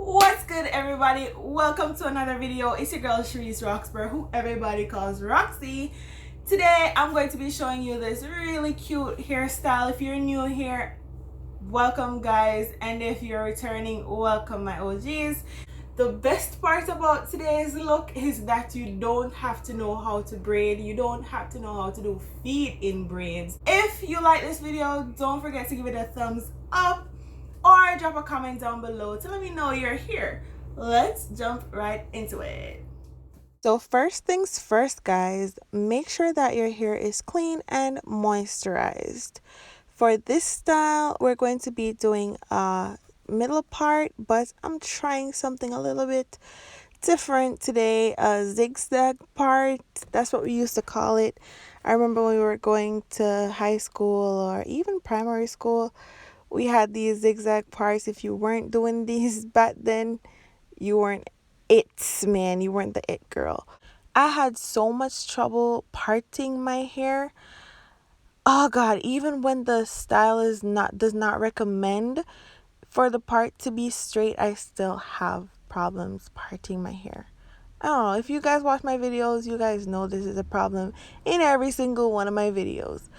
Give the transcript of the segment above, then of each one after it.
What's good, everybody? Welcome to another video. It's your girl Sharice Roxburgh, who everybody calls Roxy. Today I'm going to be showing you this really cute hairstyle. If you're new here, welcome guys, and if you're returning, welcome my OGs. The best part about today's look is that you don't have to know how to braid. You don't have to know how to do feet in braids. If you like this video, don't forget to give it a thumbs up or drop a comment down below to let me know you're here. Let's jump right into it. So first things first, guys, make sure that your hair is clean and moisturized. For this style, we're going to be doing a middle part, but I'm trying something a little bit different today. A zigzag part, that's what we used to call it. I remember when we were going to high school or even primary school, we had these zigzag parts. If you weren't doing these back then, you weren't it, man. You weren't the it girl. I had so much trouble parting my hair. Oh god, even when the stylist does not recommend for the part to be straight, I still have problems parting my hair. I don't know, if you guys watch my videos, you guys know this is a problem in every single one of my videos.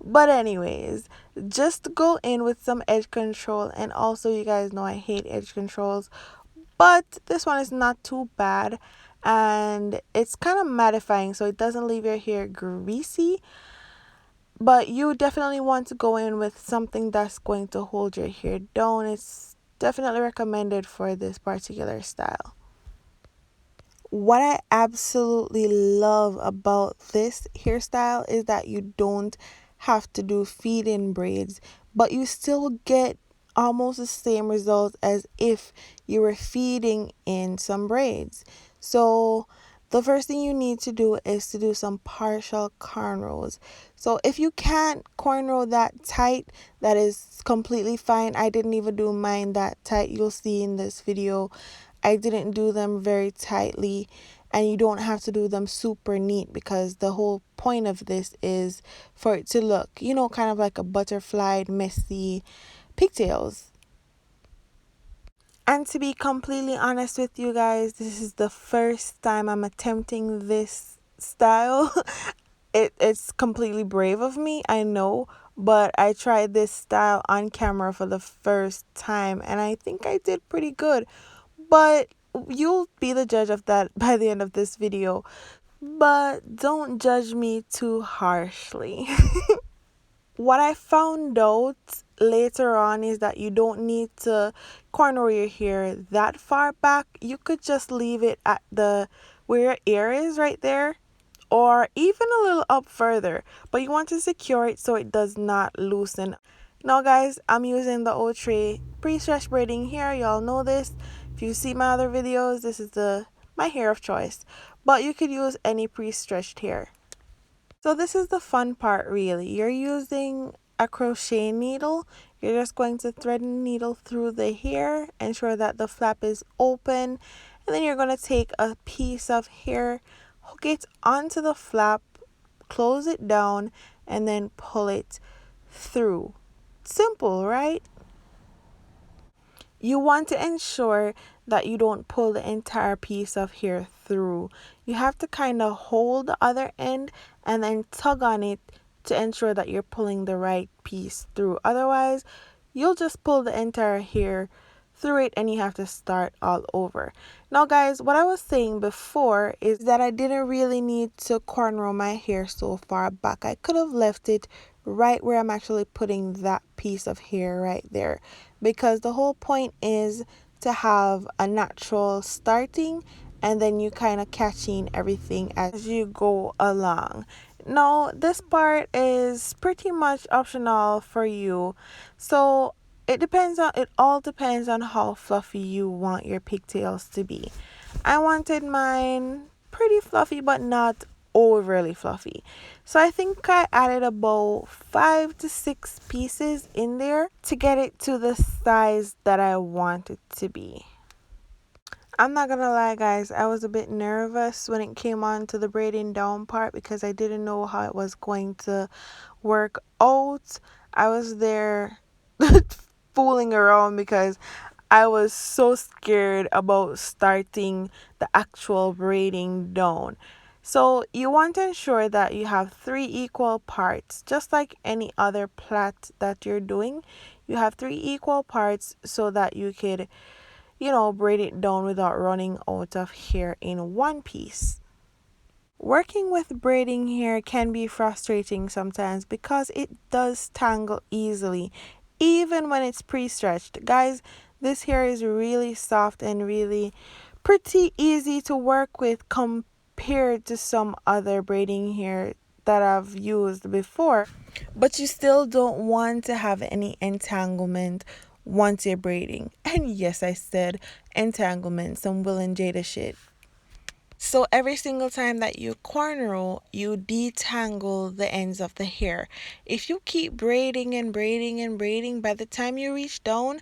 But anyways, just go in with some edge control, and also you guys know I hate edge controls, but this one is not too bad, and it's kind of mattifying so it doesn't leave your hair greasy. But you definitely want to go in with something that's going to hold your hair down. It's definitely recommended for this particular style. What I absolutely love about this hairstyle is that you don't have to do feed-in braids, but you still get almost the same result as if you were feeding in some braids. So the first thing you need to do is to do some partial cornrows. So if you can't cornrow that tight, that is completely fine. I didn't even do mine that tight. You'll see in this video I didn't do them very tightly, and you don't have to do them super neat because the whole point of this is for it to look, kind of like a butterfly, messy pigtails. And to be completely honest with you guys, this is the first time I'm attempting this style. It's completely brave of me, I know, but I tried this style on camera for the first time and I think I did pretty good. But you'll be the judge of that by the end of this video. But don't judge me too harshly. What I found out later on is that you don't need to corner your hair that far back. You could just leave it at the where your ear is right there, or even a little up further, but you want to secure it so it does not loosen. Now guys, I'm using the Outre pre-stretch braiding hair. Y'all know this. If you see my other videos, this is my hair of choice, but you could use any pre-stretched hair. So this is the fun part, really. You're using a crochet needle. You're just going to thread the needle through the hair, ensure that the flap is open, and then you're going to take a piece of hair, hook it onto the flap, close it down, and then pull it through. Simple, right? You want to ensure that you don't pull the entire piece of hair through. You have to kind of hold the other end and then tug on it to ensure that you're pulling the right piece through. Otherwise, you'll just pull the entire hair through it and you have to start all over. Now guys, what I was saying before is that I didn't really need to cornrow my hair so far back. I could have left it right where I'm actually putting that piece of hair right there, because the whole point is to have a natural starting and then you kind of catching everything as you go along. Now this part is pretty much optional for you, so it all depends on how fluffy you want your pigtails to be. I wanted mine pretty fluffy but not overly fluffy, so I think I added about 5 to 6 pieces in there to get it to the size that I want it to be. I'm not gonna lie guys, I was a bit nervous when it came on to the braiding down part because I didn't know how it was going to work out. I was there fooling around because I was so scared about starting the actual braiding down. So you want to ensure that you have 3 equal parts, just like any other plait that you're doing. You have 3 equal parts so that you could, braid it down without running out of hair in one piece. Working with braiding hair can be frustrating sometimes because it does tangle easily, even when it's pre-stretched. Guys, this hair is really soft and really pretty easy to work with compared to some other braiding hair that I've used before. But you still don't want to have any entanglement once you're braiding. And yes, I said entanglement, some Will and Jada shit. So every single time that you cornrow, you detangle the ends of the hair. If you keep braiding and braiding and braiding, by the time you reach down,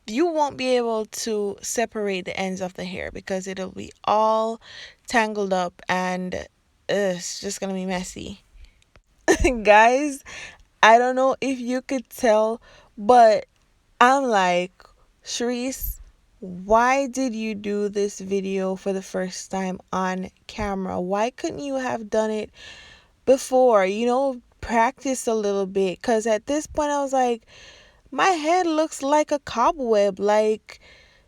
you won't be able to separate the ends of the hair because it'll be all tangled up and it's just gonna be messy. Guys, I don't know if you could tell, but I'm like, Sharice, why did you do this video for the first time on camera? Why couldn't you have done it before? Practice a little bit. Because at this point, I was like, my head looks like a cobweb. Like,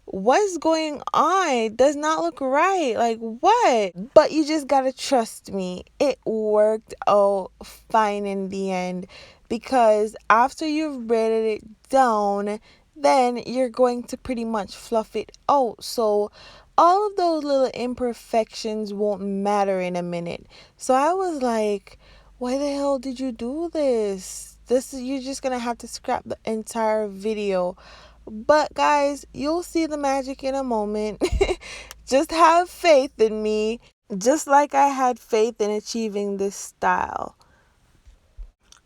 what's going on? It does not look right. Like, what? But you just gotta trust me. It worked out fine in the end because after you've braided it down, then you're going to pretty much fluff it out. So all of those little imperfections won't matter in a minute. So I was like, why the hell did you do this? You're just gonna have to scrap the entire video. But guys, you'll see the magic in a moment. Just have faith in me, just like I had faith in achieving this style.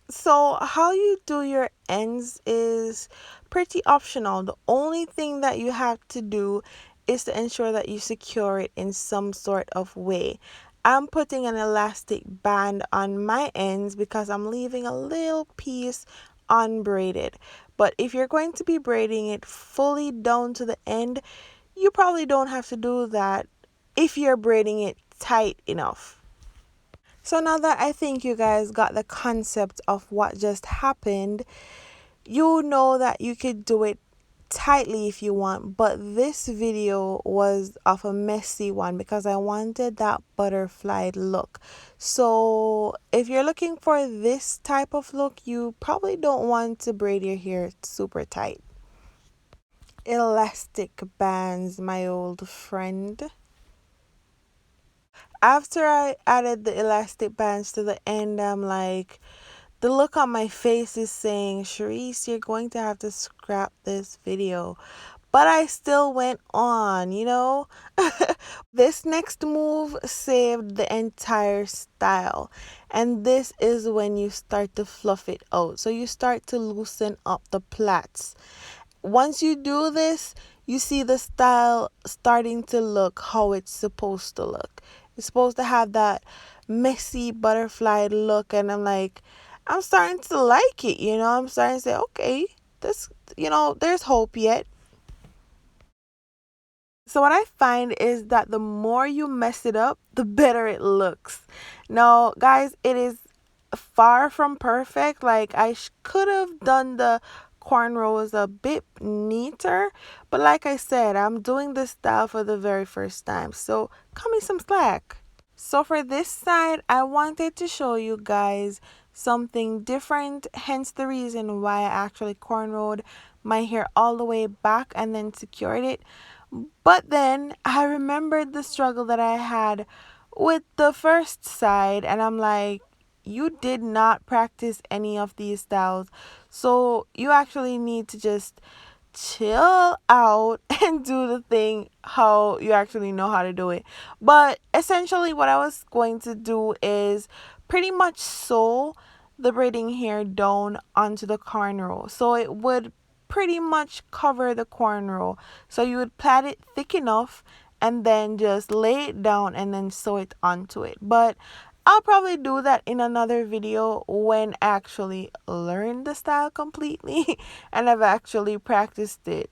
So how you do your ends is pretty optional. The only thing that you have to do is to ensure that you secure it in some sort of way. I'm putting an elastic band on my ends because I'm leaving a little piece unbraided. But if you're going to be braiding it fully down to the end, you probably don't have to do that if you're braiding it tight enough. So now that I think you guys got the concept of what just happened, you know that you could do it tightly if you want, but this video was of a messy one because I wanted that butterfly look. So if you're looking for this type of look, you probably don't want to braid your hair super tight. Elastic bands, my old friend. After I added the elastic bands to the end, I'm like, the look on my face is saying, Sharice, you're going to have to scrap this video. But I still went on. This next move saved the entire style. And this is when you start to fluff it out. So you start to loosen up the plaits. Once you do this, you see the style starting to look how it's supposed to look. It's supposed to have that messy butterfly look, and I'm starting to like it, I'm starting to say, okay, this, there's hope yet. So what I find is that the more you mess it up, the better it looks. Now, guys, it is far from perfect. Like, I could have done the cornrows a bit neater, but like I said, I'm doing this style for the very first time, so cut me some slack. So for this side, I wanted to show you guys something different, hence the reason why I actually cornrowed my hair all the way back and then secured it. But then I remembered the struggle that I had with the first side, and I'm like, you did not practice any of these styles, so you actually need to just chill out and do the thing how you actually know how to do it. But essentially what I was going to do is pretty much sew the braiding hair down onto the cornrow, so it would pretty much cover the cornrow. So you would plait it thick enough and then just lay it down and then sew it onto it. But I'll probably do that in another video when I actually learn the style completely and I've actually practiced it.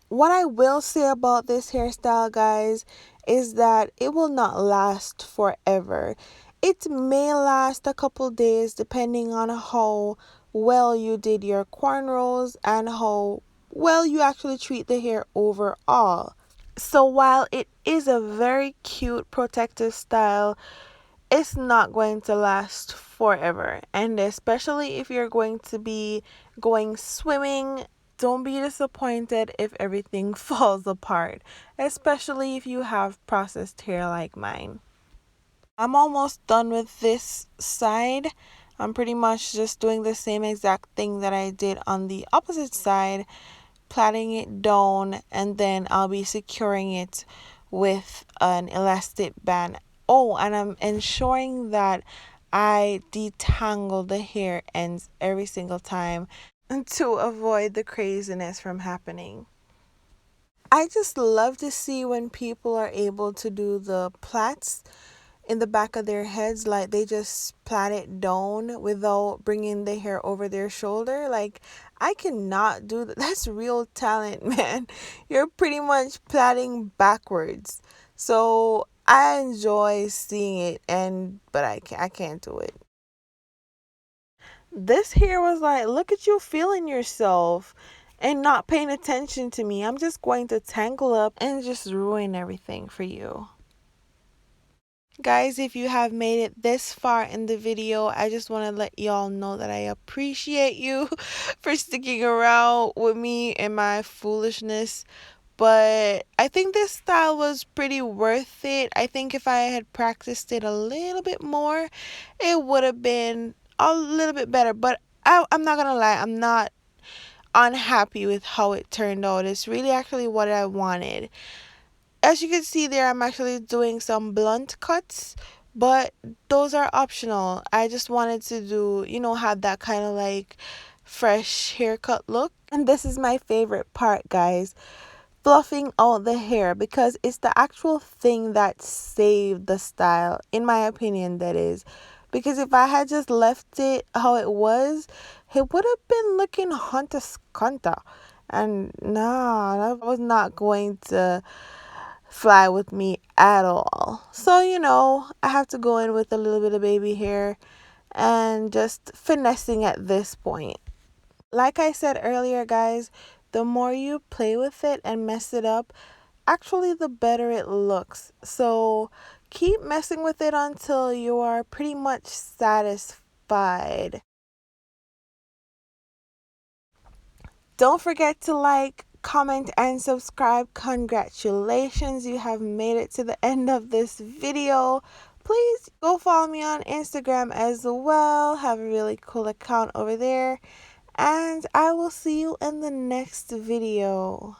What I will say about this hairstyle, guys, is that it will not last forever. It may last a couple days depending on how well you did your cornrows and how well you actually treat the hair overall. So while it is a very cute protective style, it's not going to last forever. And especially if you're going to be going swimming, don't be disappointed if everything falls apart, especially if you have processed hair like mine. I'm almost done with this side. I'm pretty much just doing the same exact thing that I did on the opposite side, plaiting it down, and then I'll be securing it with an elastic band. Oh, and I'm ensuring that I detangle the hair ends every single time to avoid the craziness from happening. I just love to see when people are able to do the plaits in the back of their heads, like they just plait it down without bringing the hair over their shoulder. Like, I cannot do that. That's real talent, man. You're pretty much plaiting backwards. So I enjoy seeing it, but I can't do it. This hair was like, look at you feeling yourself and not paying attention to me. I'm just going to tangle up and just ruin everything for you. Guys, if you have made it this far in the video, I just want to let y'all know that I appreciate you for sticking around with me and my foolishness. But I think this style was pretty worth it. I think if I had practiced it a little bit more, it would have been a little bit better. But I'm not gonna lie, I'm not unhappy with how it turned out. It's really actually what I wanted. As you can see there, I'm actually doing some blunt cuts, but those are optional. I just wanted to do, have that kind of like fresh haircut look. And this is my favorite part, guys. Fluffing all the hair, because it's the actual thing that saved the style, in my opinion, that is. Because if I had just left it how it would have been looking hunter skunta. And nah, that was not going to fly with me at all. So, I have to go in with a little bit of baby hair and just finessing at this point. Like I said earlier, guys, the more you play with it and mess it up, actually the better it looks. So keep messing with it until you are pretty much satisfied. Don't forget to like, comment, and subscribe. Congratulations, you have made it to the end of this video. Please go follow me on Instagram as well. Have a really cool account over there. And I will see you in the next video.